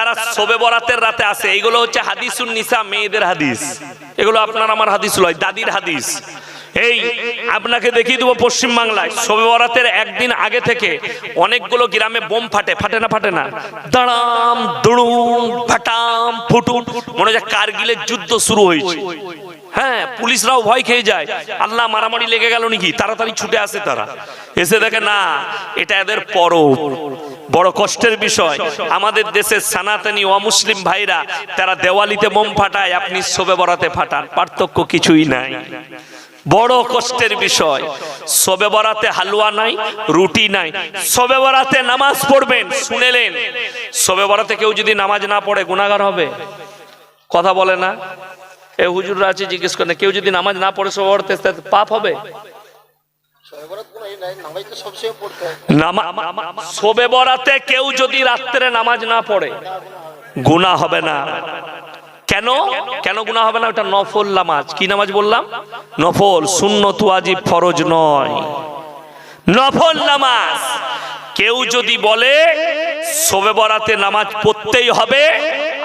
তারা শবে বরাতের রাতে আসে। এইগুলো হচ্ছে হাদিসুন নিসা, মেয়েদের হাদিস। এগুলো আপনার আমার হাদিস নয়, দাদির হাদিস। এই আপনাকে দেখিয়ে দেবো, পশ্চিমবাংলায় শবে বরাতের একদিন আগে থেকে অনেকগুলো গ্রামে বোম ফাটে। ফাটে না? ফাটে না? দাঁড়াম দুড়ুম ফাটাম ফুটুম, মনে হচ্ছে কারগিলের যুদ্ধ শুরু হয়েছে। হ্যাঁ, পুলিশরাও ভয় খেয়ে যায়, আল্লাহ মারামারি লেগে গেল নাকি, তাড়াতাড়ি ছুটে আসে। তারা এসে দেখে না, এটা এদের পরব। বড় কষ্টের বিষয়, আমাদের দেশের সনাতনী অমুসলিম ভাইরা তারা দেওয়ালিতে বোম ফাটায়, আপনি শবে বরাতে ফাটান, পার্থক্য কিছুই নাই। বড় কষ্টের বিষয়, শবে বরাতে হালুয়া নাই, রুটি নাই, শবে বরাতে নামাজ পড়বেন। শুনেলেন, শবে বরাতে কেউ যদি নামাজ না পড়ে গুনাহগার হবে? কথা বলে না? এ হুজুররা আছে, জিজ্ঞেস করেন, কেউ যদি নামাজ না পড়ে শবে বরাতে পাপ হবে? শবে বরাতে কেউ যদি রাত্রে নামাজ না পড়ে গুনাহ হবে না। কেন? কেন গুনাহ হবে না? ওটা নফল নামাজ। কি নামাজ বললাম? নফল, সুন্নত ওয়াজিব ফরজ নয়, নফল নামাজ। কেউ যদি বলে শবে বরাতে নামাজ পড়তেই হবে,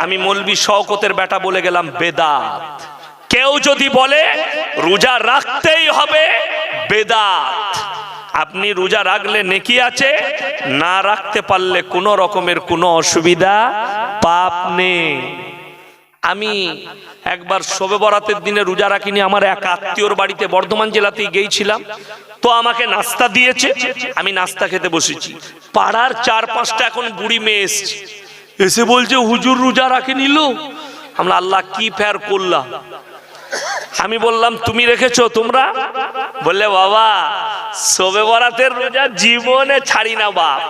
আমি মৌলভী শওকতের বেটা বলে গেলাম, বেদাত। কেউ যদি বলে রোজা রাখতেই হবে, বেদাত। আপনি রোজা রাখলে নেকি আছে, না রাখতে পারলে কোনো রকমের কোনো অসুবিধা, পাপ নেই। আমি একবার শবে বরাতের দিনে রোজা রাখিনি, আমার এক আত্মীয়র বাড়িতে বর্ধমান জেলাতেই গিয়েছিলাম। তো আমাকে নাস্তা দিয়েছে, আমি নাস্তা খেতে বসেছি। পাড়ার 4-5টা এখন বুড়ি মেয়ে এসছে, এসে বলছে হুজুর রোজা রাখে নিল। আমরা আল্লাহ কি ফের করলাম? আমি বললাম তুমি রেখেছো? তোমরা? বললে বাবা শবে বরাতের রোজা জীবনে ছাড়ি না বাপ।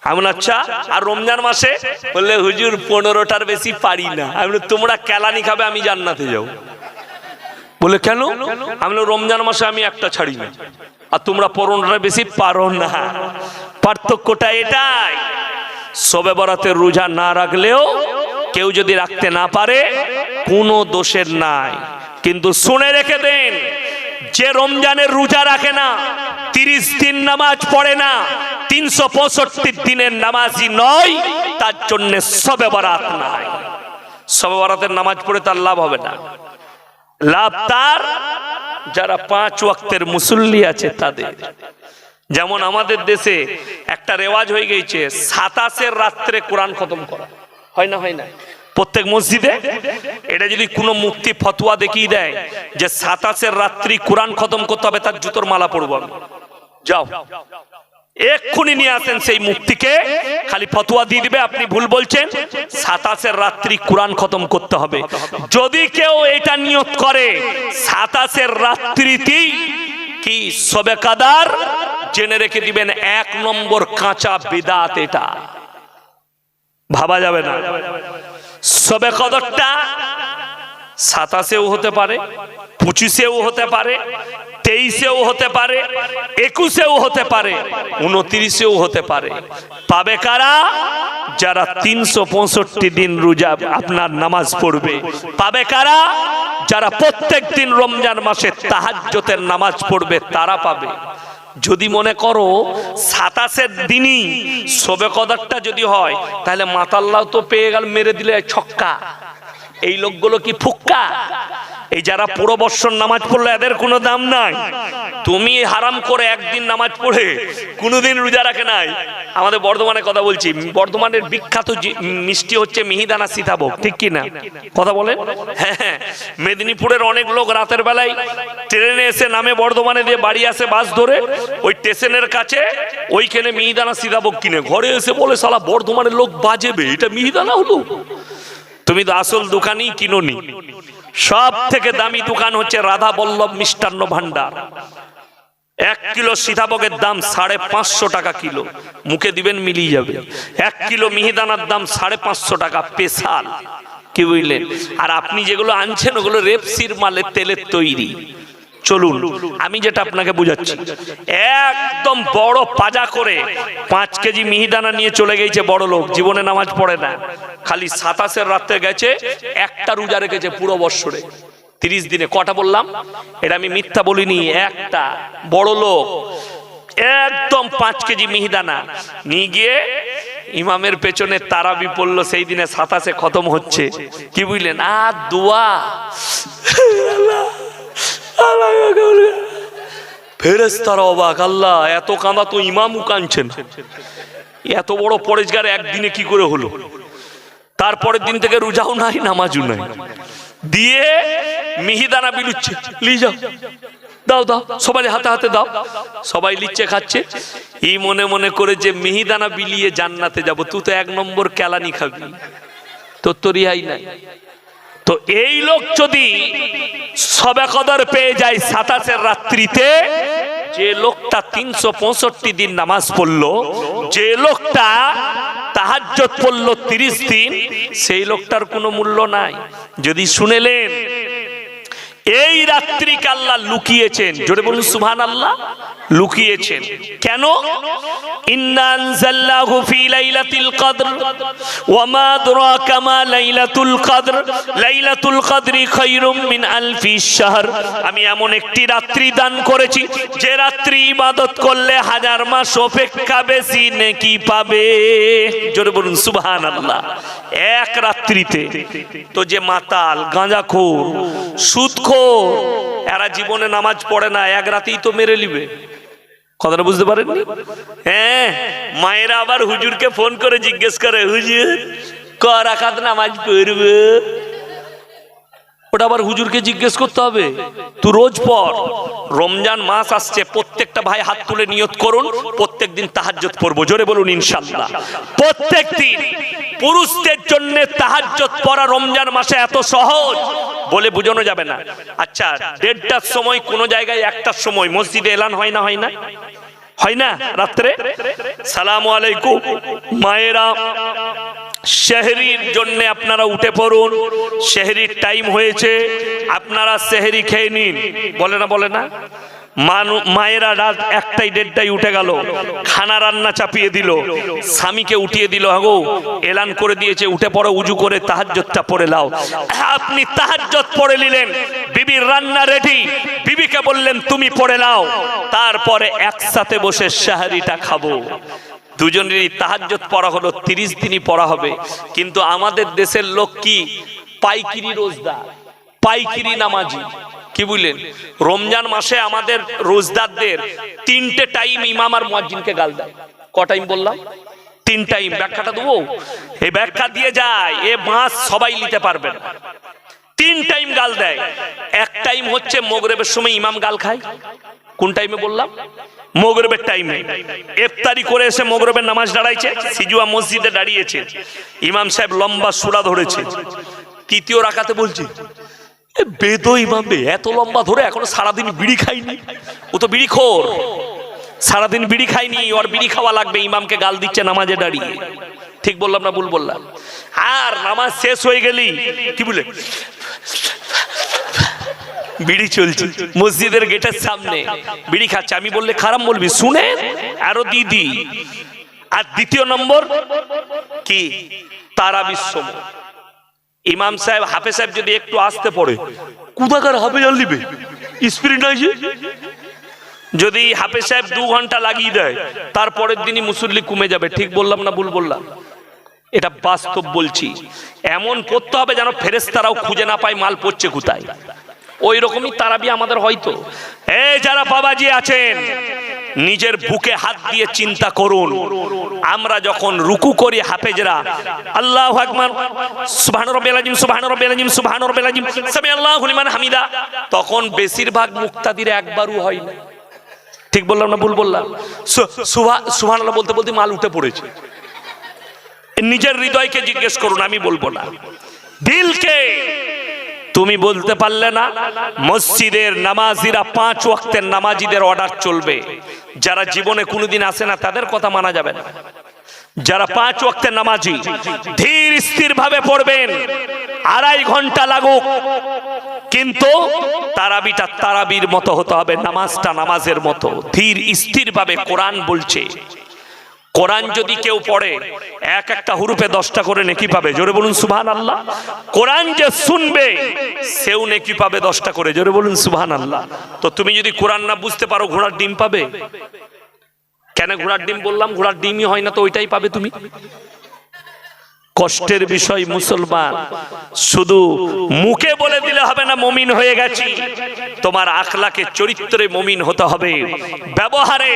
আমি আচ্ছা, আর রমজান মাসে? বললে হুজুর 15টার বেশি পারি না। আমি তোমরা কেলানি খাবে, আমি জান্নাতে যাও। বলে কেন? আমি রমজান মাসে আমি একটা ছাড়ি না, আর তোমরা 15টার বেশি পারো না। পার্থক্যটা এটাই। শবে বরাতের রোজা না রাখলেও কেউ যদি রাখতে না পারে কোনো দোষের নাই। কিন্তু শুনে রেখে দেন, যে রমজানের রোজা রাখে না, 30 দিন নামাজ পড়ে না, 365 দিনের নামাজি নয়, তার জন্য শবে বরাত নাই। শবে বরাতের নামাজ পড়ে তার লাভ হবে না। লাভ তার যারা 5 ওয়াক্তের মুসল্লি আছে তাদের। যেমন আমাদের দেশে একটা রেওয়াজ হয়ে গেছে, 27-এর রাত্রে কোরআন খতম করা। হয় না? হয় না? প্রত্যেক মসজিদে। এটা যদি কোনো মুফতি ফতোয়া দেখিয়ে দেয় যে 27-এর রাত্রি কোরআন খতম করতে হবে, তার জুতোর মালা পরবো আমি। যাও এক্ষুনি নিয়ে আসেন সেই মুফতিকে, খালি ফতোয়া দিয়ে দিবে আপনি ভুল বলছেন, 27-এর রাত্রি কোরআন খতম করতে হবে। যদি কেউ এটা নিয়ত করে 27-এর রাত্রিতেই কি শবে কাদার, জেনে রেখে দিবেন 1 নম্বর কাঁচা বিদআত। এটা ভাবা যাবে না। শবে কদরটা 27-এও হতে পারে, 25-এও হতে পারে, 23-এও হতে পারে, 21-এও হতে পারে, 29-এও হতে পারে। পাবে কারা? যারা 365 দিন রোজা আপনার নামাজ পড়বে। পাবে কারা? যারা প্রত্যেক দিন রমজান মাসে তাহাজ্জুদের নামাজ পড়বে, তারা পাবে। যদি মনে করো 27-এর দিনই শবে কদরটা যদি হয়, তাহলে মাতাল্লাহ তো পেয়ে গেল, মেরে দিলে ছক্কা। এই লোকগুলো কি ফুক্কা? এই যারা পুরো বৎসর নামাজ পড়লো এদের কোনো দাম নাই। তুমি হারাম করে একদিন নামাজ পড়ে কোনোদিন রোজা রাখে নাই। আমাদের বর্ধমানের কথা বলছি, বর্ধমানের বিখ্যাত মিষ্টি হচ্ছে মিহিদানা সীতাভোগ, ঠিক কি না? কথা বলেন? হ্যাঁ, মেদিনীপুরের অনেক লোক রাতের বেলায় ট্রেনে এসে নামে বর্ধমানে, দিয়ে বাড়ি আসে বাস ধরে, ওই স্টেশনের কাছে ওইখানে মিহিদানা সীতাভোগ কিনে ঘরে এসে বলে শালা বর্ধমানের লোক বাজেবে, এটা মিহিদানা হলো। তুমি তো আসল দোকানই কিনোনি। সব থেকে দামি দোকান হচ্ছে রাধা বল্লভ মিষ্টান্ন ভান্ডার। 1 কিলো সীতাভোগের দাম 550 টাকা কিলো। মুখে দিবেন মিলিয়ে যাবে। 1 কিলো মিহিদানার দাম 550 টাকা স্পেশাল। কি বুঝলেন? আর আপনি যেগুলো আনছেন ওগুলো রেপসির মালের তেলের তৈরি। চলুন আমি যেটা আপনাকে বুঝাচ্ছি, একদম বড় পাজা করে 5 কেজি মিহিদানা নিয়ে চলে গেছে বড় লোক, জীবনে নামাজ পড়ে না, খালি 27-এর রাতে গেছে, একটা রোজা রেখেছে পুরো বৎসরে 30 দিনে। কটা বললাম? এটা আমি মিথ্যা বলিনি। একটা বড় লোক একদম 5 কেজি মিহিদানা নিয়ে গিয়ে ইমামের পেছনে তারাবি পড়লো, সেই দিনে 27 খতম হচ্ছে, কি বুঝলেন? আর দোয়া ফেরেশতারা অবাক, আল্লাহ এত কাঁদা তো ইমামও কাঁদছেন, এত বড় পরেশগার একদিনে কি করে হলো? তারপরের দিন থেকে রোজাও নাই, নামাজও নাই, দিয়ে মিহিদানা বিলুচ্ছে, লি যাও, দাও দাও, সবাই হাতে হাতে দাও, সবাই লিচ্ছে খাচ্ছে। এই মনে মনে করে যে মিহিদানা বিলিয়ে জান্নাতে যাব, তুই তো 1 নম্বর কেলানি খাবি, তোর তো রিহাই নাই। তো এই লোক যদি সবে কদর পেয়ে যায় 27 রাত্রিতে, যে লোকটা 365 দিন নামাজ পড়লো, যে লোকটা তাহাজ্জুদ পড়লো 30 দিন, সেই লোকটার কোনো মূল্য নাই। যদি শুনেলেন এই রাত্রিকে আল্লাহ লুকিয়েছেন, জোরে বলুন সুবহানাল্লাহ, লুকিয়েছেন কেন? ইন্না আনজালনাহু ফি লাইলাতিল কদর ওয়া মা আদরাকা মা লাইলাতুল কদর লাইলাতুল কদরি খায়রুম মিন আলফি শাহর। আমি এমন একটি রাত্রি দান করেছি যে রাত্রি ইবাদত করলে 1000 মাস অপেক্ষা বেশি নেকি পাবে। জোরে বলুন সুবহানাল্লাহ। এক রাত্রিতে তো যে মাতাল, গাঁজাখোর, সুদখোর, এরা জীবনে নামাজ পড়ে না, এক রাতেই তো মেরে নিবে। কথাটা বুঝতে পারেননি? হ্যাঁ, মায়েরা আবার হুজুরকে ফোন করে জিজ্ঞেস করে, হুজুর ক রাকাত নামাজ পড়বে? ওটা আবার হুজুরকে জিজ্ঞেস করতে হবে, তুই রোজ পড়। রমজান মাস আসছে, প্রত্যেকটা ভাই হাত তুলে নিয়ত করুন, প্রত্যেক দিন তাহাজ্জুদ পড়বো। জোরে বলুন ইনশাআল্লাহ। প্রত্যেক দিন পুরুষদের জন্য তাহাজ্জুদ পড়া রমজান মাসে এত সহজ বলে বোঝানো যাবে না। আচ্ছা, 1:30টার সময় কোন জায়গায় 1টার সময় মসজিদে এলান হয় না? হয় না? হয় না? রাত্রে সালামু আলাইকুম মায়েরা, সেহরির জন্য আপনারা উঠে পড়ুন, সেহরির টাইম হয়েছে, আপনারা সেহরি খেয়ে নিন। বলে না? বলে না? মায়েরা রাত 1টায় 1:30টায় উঠে গেল, খানা রান্না চাপিয়ে দিল, স্বামীকে উঠিয়ে দিল, আগো এলান করে দিয়েছে, উঠে পড়ো, উজু করে তাহাজ্জুদটা পড়ে নাও। আপনি তাহাজ্জুদ পড়ে নিলেন, বিবির রান্না রেডি, বিবিকে বললেন তুমি পড়ে নাও, তারপরে একসাথে বসে সেহরিটা খাবো। দুজনেরই তাহাজ্জুদ পড়া হলো, 30 দিনই পড়া হবে। কিন্তু আমাদের দেশের লোক কি পাইকিরি রোজদার, পাইকিরি নামাজি, কি বুঝলেন? রমজান মাসে আমাদের রোজদারদের 3টে টাইম ইমাম আর মুয়াজ্জিনকে গাল দেয়। ক টাইম বললাম? 3 টাইম। ব্যাখ্যাটা দেবো? এই ব্যাখ্যা দিয়ে যায়, এ মাস সবাই নিতে পারবে না। 3 টাইম গাল দেয়। এক টাইম হচ্ছে মাগরিবের সময় ইমাম গাল খায়। কোন টাইমে বললাম? মাগরিবের টাইমে। ইফতারি করে এসে মাগরিবের নামাজ দাঁড়াইছে, সিজুয়া মসজিদে দাঁড়িয়েছে, ইমাম সাহেব লম্বা সূরা ধরেছে, তৃতীয় রাকাতে বলছে, বেদো ইমাম বে, এত লম্বা ধরে এখনো সারাদিন বিড়ি খাইনি। ও তো বিড়িখোর, সারাদিন বিড়ি খাইনি, ওর বিড়ি খাওয়া লাগবে। ইমামকে গাল দিচ্ছে নামাজে দাঁড়িয়ে। ঠিক বললাম না ভুল বললাম? আর নামাজ শেষ হয়ে গেলি কি বলে বিড়ি চলছে, মসজিদের গেটের সামনে বিড়ি খাচ্ছে। আমি বললে খারাপ বলবি, শুনে আরো দিদি। আর দ্বিতীয় নম্বর কি, তারাবির সময় ইমাম সাহেব, হাফেজ সাহেব যদি একটু আসতে পড়ে, কুদাকার হাফেজ আল দিবে, স্পিরিট নাই যে। যদি হাফেজ সাহেব 2 ঘন্টা লাগিয়ে দেয়, তারপরের দিনই মুসল্লি কমে যাবে। ঠিক বললাম না ভুল বললাম? এটা বাস্তব বলছি। এমন পড়তে হবে যেন ফেরেশতারাও খুঁজে না পায় মাল পড়ছে কোথায়। ওই রকমই তারাবি আমাদের হয়তো। এই যারা বাবাজি আছেন, নিজের বুকে হাত দিয়ে চিন্তা করুন, আমরা যখন রুকু করি হাফেজরা আল্লাহু আকবার, সুবহান রাব্বিয়াল আযীম, সুবহান রাব্বিয়াল আযীম, সুবহান রাব্বিয়াল আযীম, সামি আল্লাহু লিমান হামিদা, তখন বেশিরভাগ মুক্তাদির একবারও হয় না। ঠিক বললাম না ভুল বললাম? সুবহানাল্লাহ বলতে বলতে মাল উঠে পড়েছে। নিজের হৃদয়কে জিজ্ঞেস করুন, আমি বলবো না, দিলকে। তুমি বলতে পারলে না? মসজিদের নামাজিরা 5 ওয়াক্তের নামাজিদের অর্ডার চলবে। যারা জীবনে কোনোদিন আসে না তাদের কথা মানা যাবে না। যারা 5 ওয়াক্তের নামাজি, ধীর স্থির ভাবে পড়বেন, 2.5 ঘন্টা লাগুক, কিন্তু তারাবিটা তারাবির মতো হতে হবে, নামাজটা নামাজের মতো ধীর স্থির ভাবে। কোরআন বলছে, কোরআন যদি কেউ পড়ে এক একটা হুরুফে 10টা করে নেকি পাবে। জোরে বলুন সুবহানাল্লাহ। কোরআন যে শুনবে সেও নেকি পাবে 10টা করে। জোরে বলুন সুবহানাল্লাহ। তো তুমি যদি কোরআন না বুঝতে পারো, ঘোড়ার ডিম পাবে কেন ঘোড়ার ডিম বললাম? ঘোড়ার ডিমই হয় না তো ওইটাই পাবে তুমি। কষ্টের বিষয় মুসলমান, শুধু মুখে বলে দিলে হবে না মুমিন হয়ে গেছি, তোমার আখলাকে চরিত্রে মুমিন হতে হবে, ব্যবহারে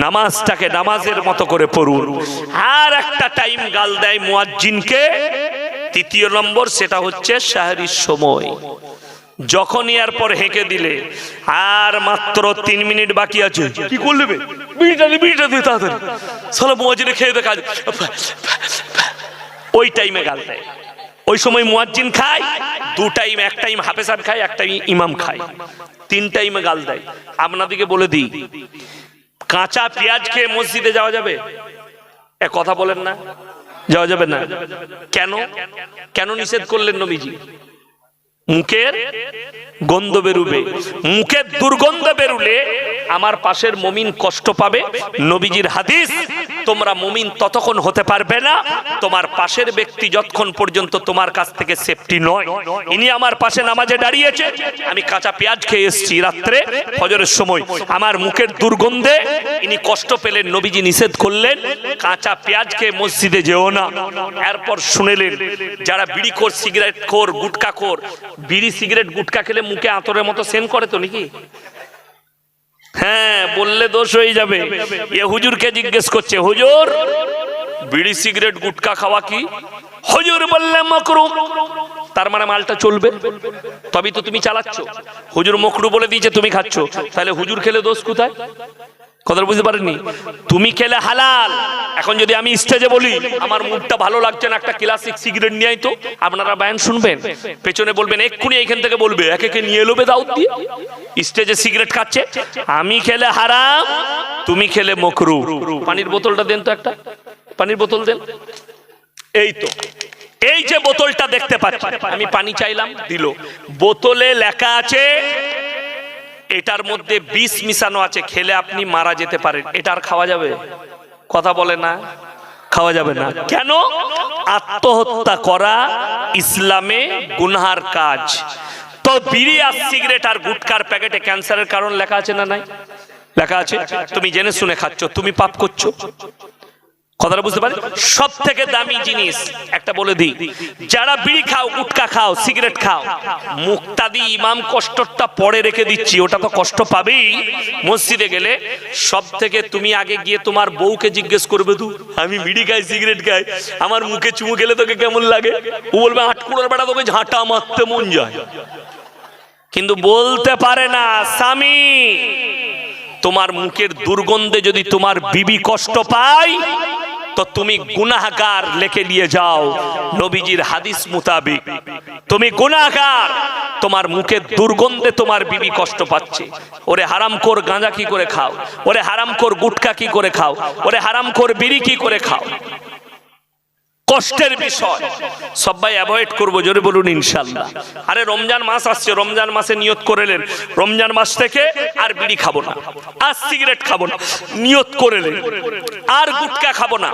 নামাজটাকে নামাজের মতো করে পড়ুন। আর একটা টাইম গাল দেয় মুয়াজ্জিনকে, তৃতীয় নম্বর, সেটা হচ্ছে সাহরির সময়। যখনই এরপর হেঁকে দিলে আর মাত্র 3 মিনিট বাকি আছে, কি করলে বিড়িটা দিয়ে তাড়াতাড়ি সালা মুয়াজ্জিনে খেয়ে দে কাজ, ওই টাইমে গাল দেয়। ওই সময় মুয়াজ্জিন খায় 2 টাইম, এক টাইম হাফেজ সাহেব খায়, এক টাইম ইমাম খায়, 3 টাইমে গাল দেয়। আপনাদেরকে বলে দিই, কাঁচা পেঁয়াজ খেয়ে মসজিদে যাওয়া যাবে? এক কথা বলেন না, যাওয়া যাবে না। কেন? কেন নিষেধ করলেন নবীজি? মুখের গন্ধ বেরুবে, মুখের দুর্গন্ধ বেরুলে আমার পাশের মুমিন কষ্ট পাবে। নবীজির হাদিস, তোমরা মুমিন ততক্ষণ হতে পারবে না তোমার পাশের ব্যক্তি যতক্ষণ পর্যন্ত তোমার কাছ থেকে সেফটি নয়। ইনি আমার পাশে নামাজে দাঁড়িয়েছে, আমি কাঁচা পেঁয়াজ খেয়ে এসেছি রাত্রে ফজরের সময়, আমার মুখের দুর্গন্ধে ইনি কষ্ট পেলেন, নবীজি নিষেধ করলেন কাঁচা পেঁয়াজ খেয়ে মসজিদে যেও না। এরপর শুনেলেন যারা বিড়ি খোর, সিগারেট খোর, গুটকা খোর, বিড়ি সিগারেট গুটকা খেলে মুখে আতরের মতো সেন করে তো নাকি? হ্যাঁ, বললে দোষ হয়ে যাবে। এ হুজুরকে জিজ্ঞেস করছে, হুজুর বিড়ি সিগারেট গুটকা খাওয়া কি? হুজুর বললে মাকরুহ। তার মানে মালটা চলবে, তবেই তো তুমি চালাচ্ছ। হুজুর মাকরুহ বলে দিয়েছে, তুমি খাচ্ছ, তাহলে হুজুর খেলে দোষ কোথায়? কথা বুঝতে পারেননি? তুমি খেলে হালাল। এখন যদি আমি স্টেজে বলি আমার মুখটা ভালো লাগছে না, একটা ক্লাসিক সিগারেট নিয়ে তো, আপনারা বয়ান শুনবেন, পেছনে বলবেন এক্ষুনি এইখান থেকে বলবে একে একে নিয়ে এলোবে দাউদ দিয়ে, স্টেজে সিগারেট খাচ্ছে, আমি খেলে হারাম, তুমি খেলে মাকরুহ। পানির বোতলটা দেন তো, একটা পানির বোতল দেন। এই তো, এই যে বোতলটা দেখতে পাচ্ছি, আমি পানি চাইলাম, দিল। বোতলে লেখা আছে এটার মধ্যে বিষ মিশানো আছে, খেলে আপনি মারা যেতে পারেন। এটা আর খাওয়া যাবে? কথা বলে না, খাওয়া যাবে না। কেন? আত্মহত্যা করা ইসলামে গুনহার কাজ। তো বিড়ি আর সিগারেট আর গুটকার প্যাকেটে ক্যান্সারের কারণ লেখা আছে না নাই? লেখা আছে। তুমি জেনে শুনে খাচ্ছ, তুমি পাপ করছো। কথাটা বুঝতে পারেন? সব থেকে দামি জিনিস একটা বলে দিই, যারা বিড়ি খাও, গুটকা খাও, সিগারেট খাও, মুক্তাদি ইমাম কষ্টটা পরে রেখে দিচ্ছি, ওটা তো কষ্ট পাবেই মসজিদে গেলে। সব থেকে তুমি আগে গিয়ে তোমার বউকে জিজ্ঞেস করবে, তু আমি বিড়ি খাই, সিগারেট খাই, আমার মুখে চুমু খেলে তোকে কেমন লাগে? ও বলবে আটকুড়োর বেটা তোকে ঝাঁটা মারতে মন যায়, কিন্তু বলতে পারে না। স্বামী, তোমার মুখের দুর্গন্ধে যদি তোমার বিবি কষ্ট পায় তো তুমি গুনাহগার লেখে নিয়ে যাও। নবীজির হাদিস মোতাবেক তুমি গুনাহগার, তোমার মুখের দুর্গন্ধে তোমার বিবি কষ্ট পাচ্ছে। ওরে হারামখোর গাঁজা কি করে খাও, ওরে হারামখোর গুটকা কি করে খাও, ওরে হারামখোর বিড়ি কি করে খাও। কষ্টের বিষয়, সবাই অ্যাভয়েড করবো, জোরে বলুন ইনশাআল্লাহ। আরে রমজান মাস আসছে, রমজান মাসে নিয়ত করেলেন রমজান মাস থেকে আর বিড়ি খাবো না, আর সিগারেট খাবো না, নিয়ত করেলেন আর গুটকা খাবো না,